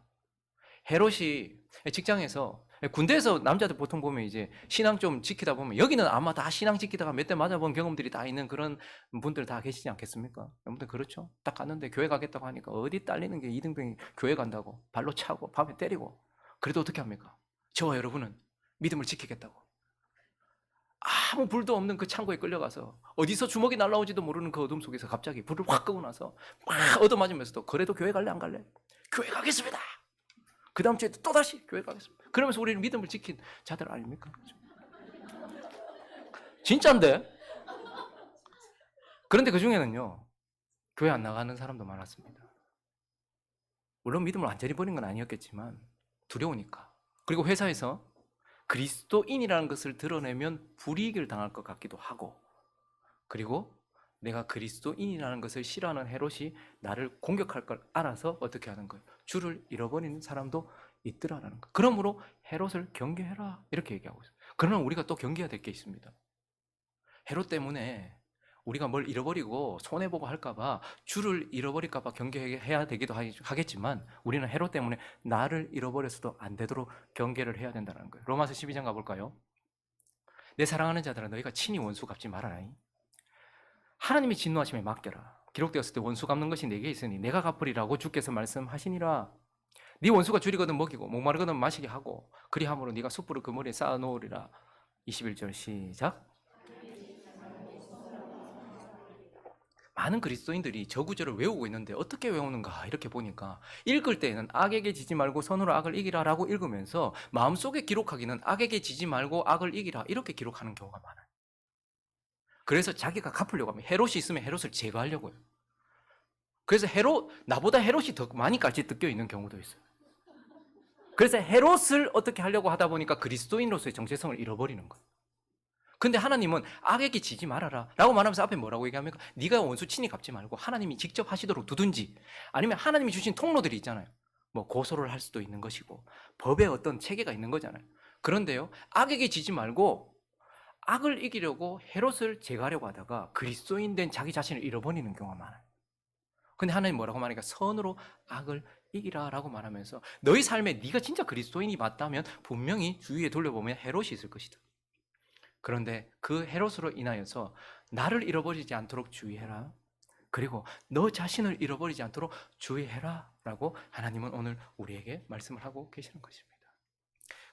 헤롯이 직장에서, 군대에서 남자들 보통 보면 이제 신앙 좀 지키다 보면, 여기는 아마 다 신앙 지키다가 몇 대 맞아본 경험들이 다 있는 그런 분들 다 계시지 않겠습니까? 여러분들 그렇죠? 딱 갔는데 교회 가겠다고 하니까 어디 딸리는 게 이등병이 교회 간다고 발로 차고 밤에 때리고, 그래도 어떻게 합니까? 저와 여러분은 믿음을 지키겠다고 아무 불도 없는 그 창고에 끌려가서 어디서 주먹이 날라오지도 모르는 그 어둠 속에서 갑자기 불을 확 끄고 나서 막 얻어맞으면서도, 그래도 교회 갈래 안 갈래? 교회 가겠습니다. 그 다음 주에 또다시 교회 가겠습니다. 그러면서 우리는 믿음을 지킨 자들 아닙니까? 진짜인데? 그런데 그 중에는요, 교회 안 나가는 사람도 많았습니다. 물론 믿음을 완전히 버린 건 아니었겠지만 두려우니까. 그리고 회사에서 그리스도인이라는 것을 드러내면 불이익을 당할 것 같기도 하고, 그리고 내가 그리스도인이라는 것을 싫어하는 헤롯이 나를 공격할 걸 알아서 어떻게 하는 거예요? 주를 잃어버리는 사람도 있더라라는 거예요. 그러므로 헤롯을 경계해라 이렇게 얘기하고 있어요. 그러나 우리가 또 경계해야 될 게 있습니다. 헤롯 때문에 우리가 뭘 잃어버리고 손해보고 할까봐, 주를 잃어버릴까봐 경계해야 되기도 하겠지만, 우리는 헤롯 때문에 나를 잃어버려서도 안 되도록 경계를 해야 된다는 거예요. 로마서 12장 가볼까요? 내 사랑하는 자들아, 너희가 친히 원수 갚지 말아라. 하나님이 진노하심에 맡겨라. 기록되었을 때 원수 갚는 것이 내게 있으니 내가 갚으리라고 주께서 말씀하시니라. 네 원수가 줄이거든 먹이고 목마르거든 마시게 하고, 그리함으로 네가 숯불을 그 머리에 쌓아 놓으리라. 21절 시작. 많은 그리스도인들이 저 구절을 외우고 있는데 어떻게 외우는가 이렇게 보니까, 읽을 때에는 악에게 지지 말고 선으로 악을 이기라 라고 읽으면서 마음속에 기록하기는 악에게 지지 말고 악을 이기라 이렇게 기록하는 경우가 많아요. 그래서 자기가 갚으려고 하면 헤롯이 있으면 헤롯을 제거하려고요. 그래서 나보다 헤롯이 더 많이 깔짓 뜯겨 있는 경우도 있어요. 그래서 헤롯을 어떻게 하려고 하다 보니까 그리스도인으로서의 정체성을 잃어버리는 거예요. 근데 하나님은 악에게 지지 말아라 라고 말하면서 앞에 뭐라고 얘기합니까? 네가 원수 친히 갚지 말고 하나님이 직접 하시도록 두든지, 아니면 하나님이 주신 통로들이 있잖아요. 뭐 고소를 할 수도 있는 것이고 법에 어떤 체계가 있는 거잖아요. 그런데요, 악에게 지지 말고 악을 이기려고 헤롯을 제거하려고 하다가 그리스도인 된 자기 자신을 잃어버리는 경우가 많아요. 근데 하나님 뭐라고 말하니까 선으로 악을 이기라 라고 말하면서, 너희 삶에 네가 진짜 그리스도인이 맞다면 분명히 주위에 돌려보면 헤롯이 있을 것이다. 그런데 그 헤롯으로 인하여서 나를 잃어버리지 않도록 주의해라. 그리고 너 자신을 잃어버리지 않도록 주의해라 라고 하나님은 오늘 우리에게 말씀을 하고 계시는 것입니다.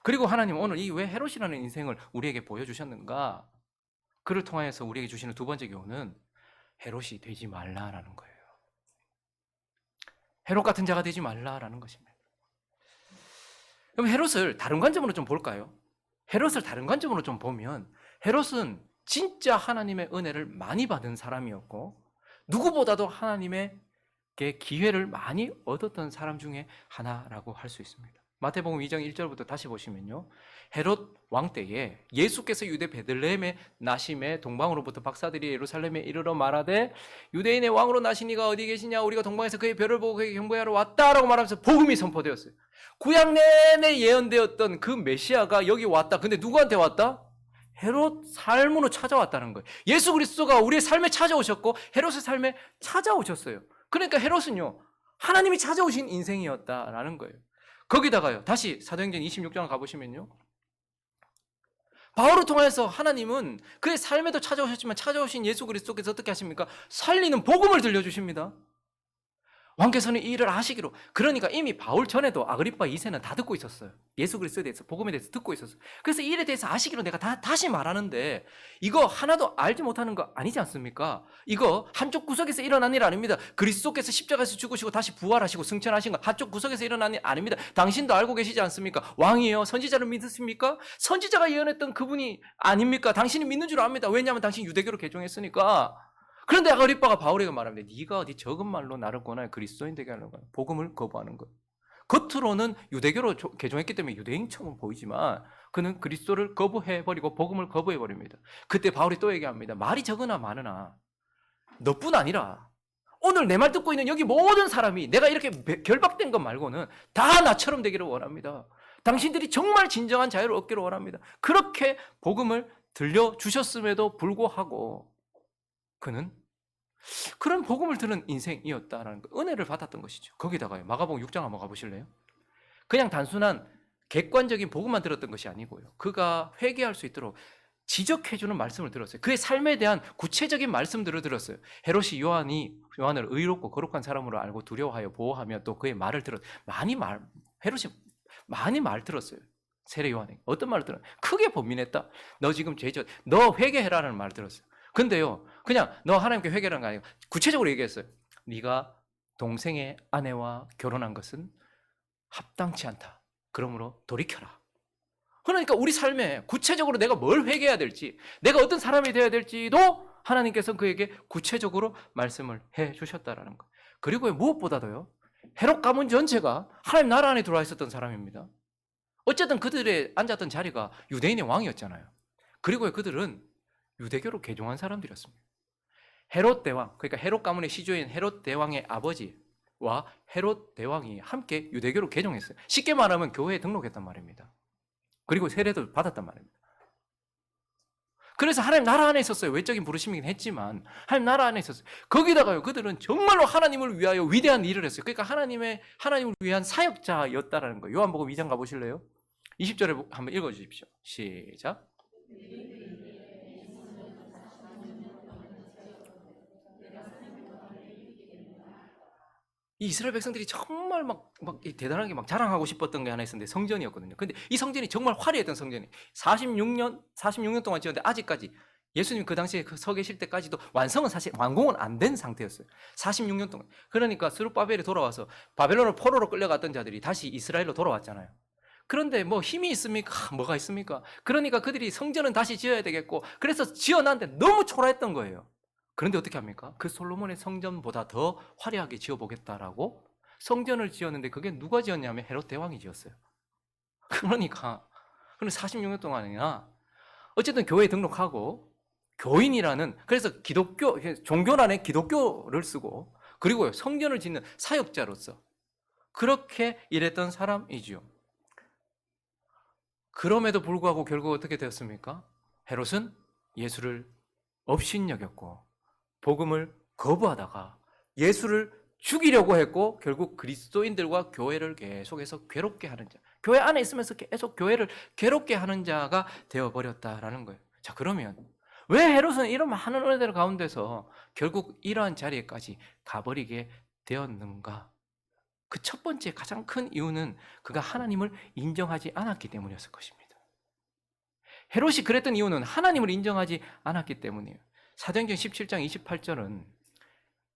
그리고 하나님은 오늘 이 왜 헤롯이라는 인생을 우리에게 보여주셨는가, 그를 통하여서 우리에게 주시는 두 번째 교훈은 헤롯이 되지 말라라는 거예요. 헤롯 같은 자가 되지 말라라는 것입니다. 그럼 헤롯을 다른 관점으로 좀 볼까요? 헤롯을 다른 관점으로 좀 보면, 헤롯은 진짜 하나님의 은혜를 많이 받은 사람이었고 누구보다도 하나님에게 기회를 많이 얻었던 사람 중에 하나라고 할 수 있습니다. 마태복음 2장 1절부터 다시 보시면요, 헤롯 왕 때에 예수께서 유대 베들레헴에 나심에 동방으로부터 박사들이 예루살렘에 이르러 말하되 유대인의 왕으로 나신 이가 어디 계시냐, 우리가 동방에서 그의 별을 보고 그에게 경배하러 왔다라고 말하면서 복음이 선포되었어요. 구약 내내 예언되었던 그 메시아가 여기 왔다. 근데 누구한테 왔다? 헤롯 삶으로 찾아왔다는 거예요. 예수 그리스도가 우리의 삶에 찾아오셨고 헤롯의 삶에 찾아오셨어요. 그러니까 헤롯은요, 하나님이 찾아오신 인생이었다라는 거예요. 거기다가요, 다시 사도행전 26장 가보시면요, 바울을 통해서 하나님은 그의 삶에도 찾아오셨지만 찾아오신 예수 그리스도께서 어떻게 하십니까? 살리는 복음을 들려주십니다. 왕께서는 이 일을 하시기로. 그러니까 이미 바울 전에도 아그리파 2세는 다 듣고 있었어요. 예수 그리스도에 대해서, 복음에 대해서 듣고 있었어요. 그래서 이 일에 대해서 아시기로 내가 다시 말하는데, 이거 하나도 알지 못하는 거 아니지 않습니까? 이거 한쪽 구석에서 일어난 일 아닙니다. 그리스도께서 십자가에서 죽으시고 다시 부활하시고 승천하신 거 한쪽 구석에서 일어난 일 아닙니다. 당신도 알고 계시지 않습니까? 왕이에요. 선지자를 믿으십니까? 선지자가 예언했던 그분이 아닙니까? 당신이 믿는 줄 압니다. 왜냐하면 당신 유대교로 개종했으니까. 그런데 아그리빠가 바울에게 말합니다. 네가 어디 적은 말로 나를 권하여 그리스도인 되게 하려고 하는 복음을 거부하는 것. 겉으로는 유대교로 개종했기 때문에 유대인처럼 보이지만 그는 그리스도를 거부해버리고 복음을 거부해버립니다. 그때 바울이 또 얘기합니다. 말이 적으나 많으나 너뿐 아니라 오늘 내 말 듣고 있는 여기 모든 사람이 내가 이렇게 결박된 것 말고는 다 나처럼 되기를 원합니다. 당신들이 정말 진정한 자유를 얻기를 원합니다. 그렇게 복음을 들려주셨음에도 불구하고 그는 그런 복음을 들은 인생이었다라는 거, 은혜를 받았던 것이죠. 거기다가요, 마가복음 6장 한번 가보실래요? 그냥 단순한 객관적인 복음만 들었던 것이 아니고요, 그가 회개할 수 있도록 지적해주는 말씀을 들었어요. 그의 삶에 대한 구체적인 말씀들을 들었어요. 헤롯이 요한을 의롭고 거룩한 사람으로 알고 두려워하여 보호하며 또 그의 말을 헤롯이 많이 말 들었어요. 세례 요한에게 어떤 말을 들었어요? 크게 번민했다. 너 지금 너 회개해라는 말을 들었어요. 근데요, 그냥 너 하나님께 회개라는 거 아니고 구체적으로 얘기했어요. 네가 동생의 아내와 결혼한 것은 합당치 않다. 그러므로 돌이켜라. 그러니까 우리 삶에 구체적으로 내가 뭘 회개해야 될지, 내가 어떤 사람이 되어야 될지도 하나님께서 그에게 구체적으로 말씀을 해 주셨다라는 거. 그리고 무엇보다도요, 헤롯 가문 전체가 하나님 나라 안에 들어와 있었던 사람입니다. 어쨌든 그들의 앉았던 자리가 유대인의 왕이었잖아요. 그리고 그들은 유대교로 개종한 사람들이었습니다. 헤롯 대왕, 그러니까 헤롯 가문의 시조인 헤롯 대왕의 아버지와 헤롯 대왕이 함께 유대교로 개종했어요. 쉽게 말하면 교회에 등록했단 말입니다. 그리고 세례도 받았단 말입니다. 그래서 하나님 나라 안에 있었어요. 외적인 부르심이긴 했지만 하나님 나라 안에 있었어요. 거기다가요, 그들은 정말로 하나님을 위하여 위대한 일을 했어요. 그러니까 하나님을 위한 사역자였다라는 거예요. 요한복음 2장 가보실래요? 20절에 한번 읽어주십시오. 시작. 이 이스라엘 백성들이 정말 막 대단하게 막 자랑하고 싶었던 게 하나 있었는데 성전이었거든요. 근데 이 성전이 정말 화려했던 성전이 46년 동안 지었는데 아직까지 예수님 그 당시에 서 계실 때까지도 완성은 사실 완공은 안 된 상태였어요. 46년 동안. 그러니까 스룹바벨이 돌아와서 바벨론을 포로로 끌려갔던 자들이 다시 이스라엘로 돌아왔잖아요. 그런데 뭐 힘이 있습니까? 뭐가 있습니까? 그러니까 그들이 성전은 다시 지어야 되겠고, 그래서 지어놨는데 너무 초라했던 거예요. 그런데 어떻게 합니까? 그 솔로몬의 성전보다 더 화려하게 지어보겠다라고 성전을 지었는데 그게 누가 지었냐면 헤롯 대왕이 지었어요. 그러니까 46년 동안이나 어쨌든 교회에 등록하고 교인이라는, 그래서 기독교 종교란에 기독교를 쓰고 그리고 성전을 짓는 사역자로서 그렇게 일했던 사람이지요. 그럼에도 불구하고 결국 어떻게 되었습니까? 헤롯은 예수를 업신여겼고 복음을 거부하다가 예수를 죽이려고 했고 결국 그리스도인들과 교회를 계속해서 괴롭게 하는 자, 교회 안에 있으면서 계속 교회를 괴롭게 하는 자가 되어버렸다라는 거예요. 자, 그러면 왜 헤롯은 이런 많은 은혜들 가운데서 결국 이러한 자리에까지 가버리게 되었는가? 그 첫 번째 가장 큰 이유는 그가 하나님을 인정하지 않았기 때문이었을 것입니다. 헤롯이 그랬던 이유는 하나님을 인정하지 않았기 때문이에요. 사도행전 17장 28절은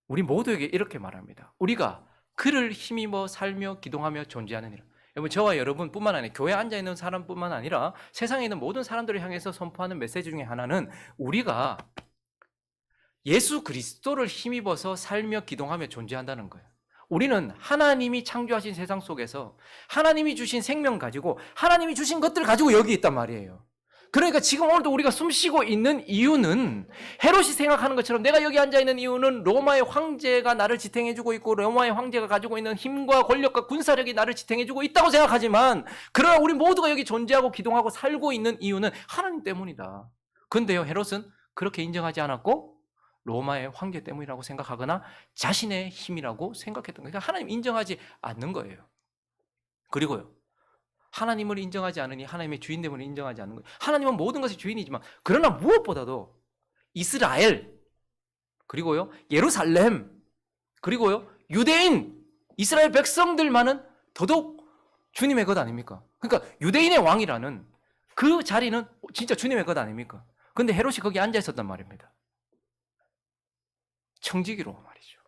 우리 모두에게 이렇게 말합니다. 우리가 그를 힘입어 살며 기도하며 존재하느니라. 여러분, 저와 여러분뿐만 아니라 교회에 앉아있는 사람뿐만 아니라 세상에 있는 모든 사람들을 향해서 선포하는 메시지 중에 하나는 우리가 예수 그리스도를 힘입어서 살며 기도하며 존재한다는 거예요. 우리는 하나님이 창조하신 세상 속에서 하나님이 주신 생명 가지고 하나님이 주신 것들 가지고 여기 있단 말이에요. 그러니까 지금 오늘도 우리가 숨쉬고 있는 이유는 헤롯이 생각하는 것처럼 내가 여기 앉아있는 이유는 로마의 황제가 나를 지탱해주고 있고 로마의 황제가 가지고 있는 힘과 권력과 군사력이 나를 지탱해주고 있다고 생각하지만, 그러나 우리 모두가 여기 존재하고 기동하고 살고 있는 이유는 하나님 때문이다. 근데요, 헤롯은 그렇게 인정하지 않았고 로마의 황제 때문이라고 생각하거나 자신의 힘이라고 생각했던 거예요. 그러니까 하나님 인정하지 않는 거예요. 그리고요, 하나님을 인정하지 않으니 하나님의 주인됨을 인정하지 않는 거예요. 하나님은 모든 것의 주인이지만, 그러나 무엇보다도 이스라엘, 그리고요 예루살렘, 그리고요 유대인, 이스라엘 백성들만은 더더욱 주님의 것 아닙니까? 그러니까 유대인의 왕이라는 그 자리는 진짜 주님의 것 아닙니까? 근데 헤롯이 거기 앉아 있었단 말입니다. 청지기로 말이죠.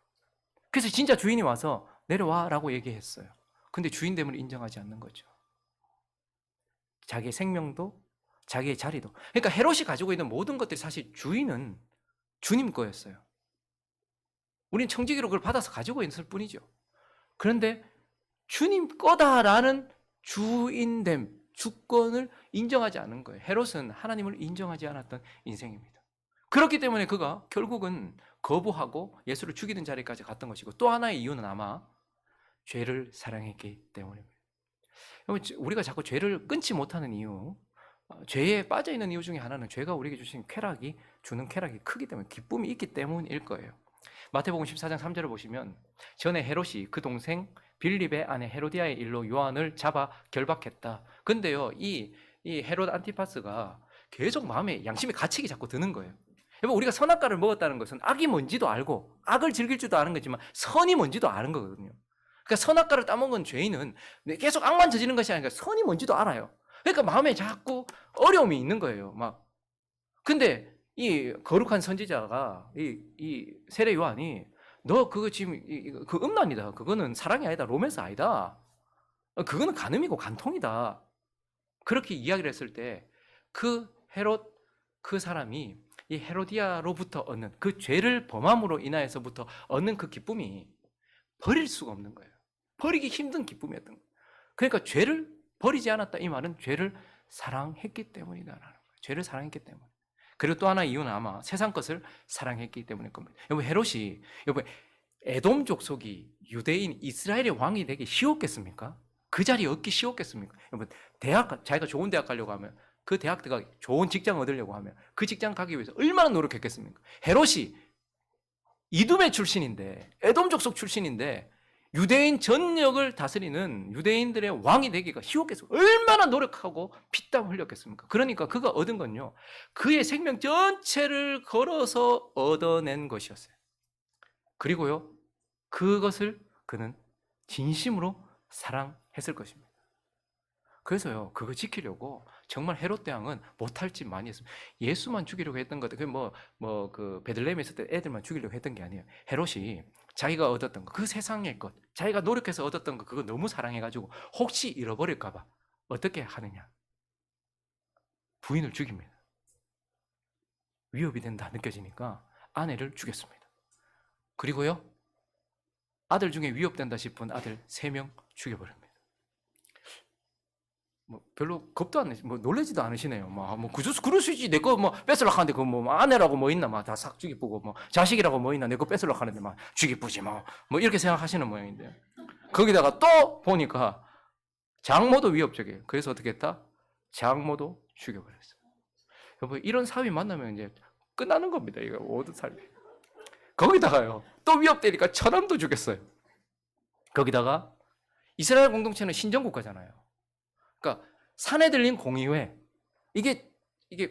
그래서 진짜 주인이 와서 내려와라고 얘기했어요. 근데 주인됨을 인정하지 않는 거죠. 자기의 생명도 자기의 자리도. 그러니까 헤롯이 가지고 있는 모든 것들이 사실 주인은 주님 거였어요. 우리는 청지기로 그걸 받아서 가지고 있을 뿐이죠. 그런데 주님 거다라는 주인됨, 주권을 인정하지 않은 거예요. 헤롯은 하나님을 인정하지 않았던 인생입니다. 그렇기 때문에 그가 결국은 거부하고 예수를 죽이는 자리까지 갔던 것이고, 또 하나의 이유는 아마 죄를 사랑했기 때문입니다. 우리가 자꾸 죄를 끊지 못하는 이유, 죄에 빠져 있는 이유 중에 하나는 죄가 우리에게 주신 주는 쾌락이 크기 때문에, 기쁨이 있기 때문일 거예요. 마태복음 14장 3절을 보시면, 전에 헤롯이 그 동생 빌립의 아내 헤로디아의 일로 요한을 잡아 결박했다. 근데요, 이 헤롯 안티파스가 계속 마음에 양심의 가책이 자꾸 드는 거예요. 여러분, 우리가 선악과를 먹었다는 것은 악이 뭔지도 알고 악을 즐길 줄도 아는 거지만 선이 뭔지도 아는 거거든요. 그러니까 선악과를 따먹은 죄인은 계속 악만 저지르는 것이 아니라 선이 뭔지도 알아요. 그러니까 마음에 자꾸 어려움이 있는 거예요. 근데 이 거룩한 선지자가 이 세례 요한이, 너 그거 지금 그 음란이다. 그거는 사랑이 아니다. 로맨스 아니다. 그거는 간음이고 간통이다. 그렇게 이야기를 했을 때 그 헤롯, 그 사람이 이 헤로디아로부터 얻는 그 죄를 범함으로 인하여서부터 얻는 그 기쁨이 버릴 수가 없는 거예요. 버리기 힘든 기쁨이었던 거예요. 그러니까 죄를 버리지 않았다, 이 말은 죄를 사랑했기 때문이다라는 거예요. 죄를 사랑했기 때문에. 그리고 또 하나 이유는 아마 세상 것을 사랑했기 때문일 겁니다. 여러분, 헤롯이, 여러분, 에돔 족속이 유대인 이스라엘의 왕이 되기 쉬웠겠습니까? 그 자리 얻기 쉬웠겠습니까? 여러분, 자기가 좋은 대학 가려고 하면, 그 대학 들어가 좋은 직장 얻으려고 하면 그 직장 가기 위해서 얼마나 노력했겠습니까? 헤롯이 이두메 출신인데, 에돔 족속 출신인데, 유대인 전역을 다스리는 유대인들의 왕이 되기가 쉬웠겠습니까? 얼마나 노력하고 피땀 흘렸겠습니까? 그러니까 그가 얻은 건요, 그의 생명 전체를 걸어서 얻어낸 것이었어요. 그리고요, 그것을 그는 진심으로 사랑했을 것입니다. 그래서요, 그거 지키려고 정말 헤롯 대왕은 못할 짓 많이 했습니다. 예수만 죽이려고 했던 것도, 그 베들레헴에 있을 때 애들만 죽이려고 했던 게 아니에요. 헤롯이 자기가 얻었던 것, 그 세상의 것, 자기가 노력해서 얻었던 것, 그거 너무 사랑해가지고 혹시 잃어버릴까봐 어떻게 하느냐? 부인을 죽입니다. 위협이 된다 느껴지니까 아내를 죽였습니다. 그리고요, 아들 중에 위협된다 싶은 아들 3명 죽여버립니다. 별로 겁도 안 내시, 놀라지도 않으시네요. 그럴 수 있지. 내 거 뺏으려고 하는데, 아내라고 있나, 다 싹 죽이쁘고, 자식이라고 있나, 내 거 뺏으려고 하는데, 죽이쁘지, 이렇게 생각하시는 모양인데. 거기다가 또 보니까 장모도 위협적이에요. 그래서 어떻게 했다? 장모도 죽여버렸어요. 여보, 이런 사위 만나면 이제 끝나는 겁니다. 이거 모든 삶이. 거기다가요, 또 위협되니까 처남도 죽였어요. 거기다가 이스라엘 공동체는 신정국가잖아요. 그러니까 사내들린 공의회, 이게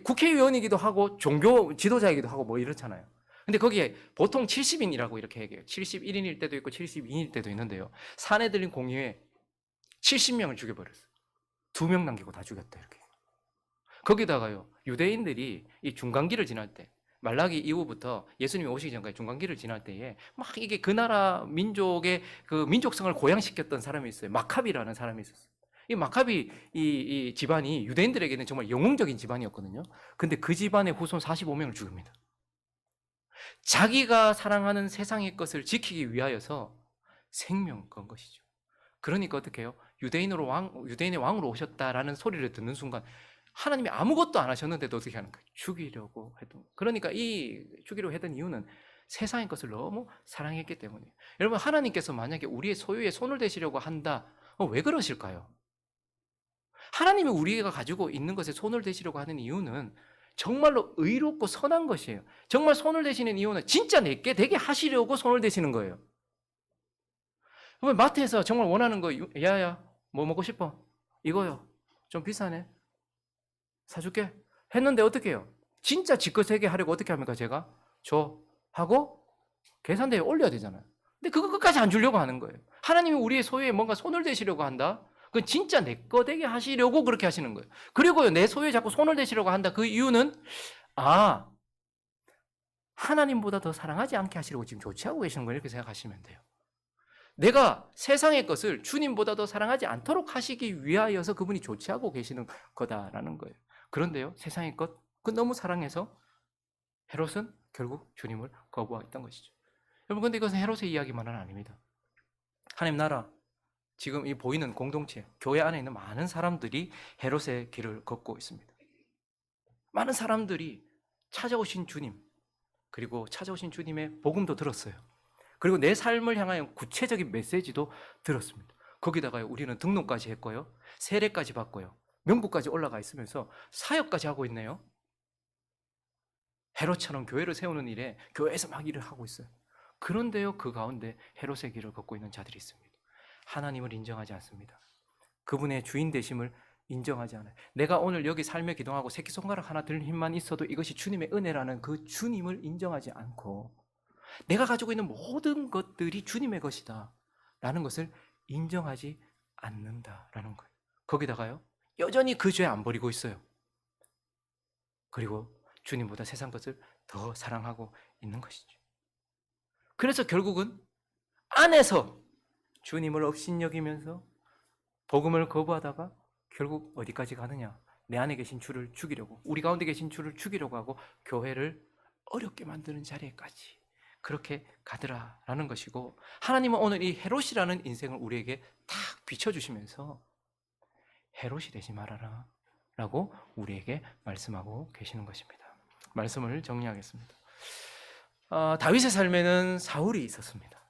국회의원이기도 하고 종교 지도자이기도 하고 이렇잖아요. 근데 거기에 보통 70인이라고 이렇게 얘기해요. 71인일 때도 있고 72인일 때도 있는데요. 사내들린 공의회 70명을 죽여버렸어요. 2명 남기고 다 죽였다, 이렇게. 거기다가요, 유대인들이 이 중간기를 지날 때, 말라기 이후부터 예수님이 오시기 전까지 중간기를 지날 때에 이게 그 나라 민족의 그 민족성을 고양시켰던 사람이 있어요. 마카비라는 사람이 있었어요. 이 마카비 이 집안이 유대인들에게는 정말 영웅적인 집안이었거든요. 근데 그 집안의 후손 45명을 죽입니다. 자기가 사랑하는 세상의 것을 지키기 위하여서 생명 건 것이죠. 그러니까 어떻게 해요? 유대인의 왕으로 오셨다라는 소리를 듣는 순간 하나님이 아무것도 안 하셨는데도 어떻게 하는 거예요? 죽이려고 했던. 그러니까 이 죽이려고 했던 이유는 세상의 것을 너무 사랑했기 때문이에요. 여러분, 하나님께서 만약에 우리의 소유에 손을 대시려고 한다, 왜 그러실까요? 하나님이 우리가 가지고 있는 것에 손을 대시려고 하는 이유는 정말로 의롭고 선한 것이에요. 정말 손을 대시는 이유는 진짜 내게 되게 하시려고 손을 대시는 거예요. 마트에서 정말 원하는 거, 야야, 뭐 먹고 싶어? 이거요. 좀 비싸네. 사줄게. 했는데 어떻게 해요? 진짜 지껏 세게 하려고 어떻게 합니까, 제가? 줘. 하고 계산대에 올려야 되잖아요. 근데 그거 끝까지 안 주려고 하는 거예요. 하나님이 우리의 소유에 뭔가 손을 대시려고 한다? 그건 진짜 내 거 되게 하시려고 그렇게 하시는 거예요. 그리고요, 내 소유에 자꾸 손을 대시려고 한다. 그 이유는, 하나님보다 더 사랑하지 않게 하시려고 지금 조치하고 계시는 거, 이렇게 생각하시면 돼요. 내가 세상의 것을 주님보다 더 사랑하지 않도록 하시기 위하여서 그분이 조치하고 계시는 거다라는 거예요. 그런데요, 세상의 것, 그 너무 사랑해서 헤롯은 결국 주님을 거부했던 것이죠. 여러분, 근데 이것은 헤롯의 이야기만은 아닙니다. 하나님 나라, 지금 이 보이는 공동체, 교회 안에 있는 많은 사람들이 헤롯의 길을 걷고 있습니다. 많은 사람들이 찾아오신 주님, 그리고 찾아오신 주님의 복음도 들었어요. 그리고 내 삶을 향하여 구체적인 메시지도 들었습니다. 거기다가 우리는 등록까지 했고요. 세례까지 받고요. 명부까지 올라가 있으면서 사역까지 하고 있네요. 헤롯처럼 교회를 세우는 일에 교회에서 막 일을 하고 있어요. 그런데요, 그 가운데 헤롯의 길을 걷고 있는 자들이 있습니다. 하나님을 인정하지 않습니다. 그분의 주인 되심을 인정하지 않아요. 내가 오늘 여기 살며 기도하고 새끼손가락 하나 들 힘만 있어도 이것이 주님의 은혜라는 그 주님을 인정하지 않고 내가 가지고 있는 모든 것들이 주님의 것이다 라는 것을 인정하지 않는다라는 거예요. 거기다가요, 여전히 그 죄 안 버리고 있어요. 그리고 주님보다 세상 것을 더 사랑하고 있는 것이죠. 그래서 결국은 안에서 주님을 업신여기면서 복음을 거부하다가 결국 어디까지 가느냐? 내 안에 계신 주를 죽이려고, 우리 가운데 계신 주를 죽이려고 하고 교회를 어렵게 만드는 자리에까지 그렇게 가더라라는 것이고, 하나님은 오늘 이 헤롯이라는 인생을 우리에게 딱 비춰주시면서 헤롯이 되지 말아라 라고 우리에게 말씀하고 계시는 것입니다. 말씀을 정리하겠습니다. 다윗의 삶에는 사울이 있었습니다.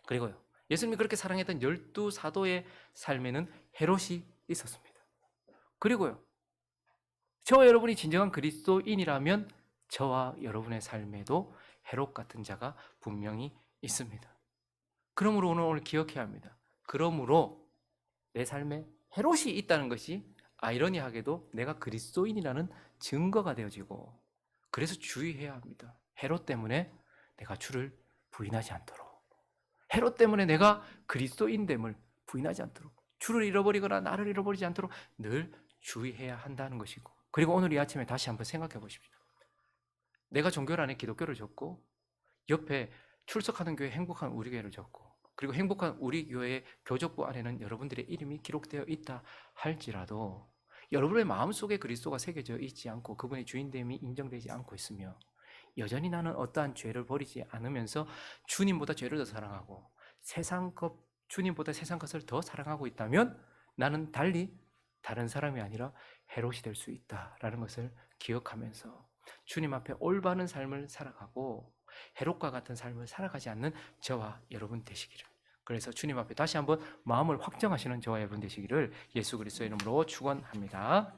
그리고요, 예수님이 그렇게 사랑했던 12사도의 삶에는 헤롯이 있었습니다. 그리고요, 저와 여러분이 진정한 그리스도인이라면 저와 여러분의 삶에도 헤롯 같은 자가 분명히 있습니다. 그러므로 오늘 기억해야 합니다. 그러므로 내 삶에 헤롯이 있다는 것이 아이러니하게도 내가 그리스도인이라는 증거가 되어지고, 그래서 주의해야 합니다. 헤롯 때문에 내가 주를 부인하지 않도록, 헤롯 때문에 내가 그리스도인됨을 부인하지 않도록, 주를 잃어버리거나 나를 잃어버리지 않도록 늘 주의해야 한다는 것이고, 그리고 오늘 이 아침에 다시 한번 생각해 보십시오. 내가 종교 안에 기독교를 적고 옆에 출석하는 교회 행복한 우리 교회를 적고, 그리고 행복한 우리 교회의 교적부 안에는 여러분들의 이름이 기록되어 있다 할지라도 여러분의 마음속에 그리스도가 새겨져 있지 않고 그분의 주인됨이 인정되지 않고 있으며, 여전히 나는 어떠한 죄를 버리지 않으면서 주님보다 죄를 더 사랑하고 주님보다 세상 것을 더 사랑하고 있다면 나는 달리 다른 사람이 아니라 헤롯이 될 수 있다라는 것을 기억하면서 주님 앞에 올바른 삶을 살아가고 헤롯과 같은 삶을 살아가지 않는 저와 여러분 되시기를, 그래서 주님 앞에 다시 한번 마음을 확정하시는 저와 여러분 되시기를 예수 그리스도의 이름으로 축원합니다.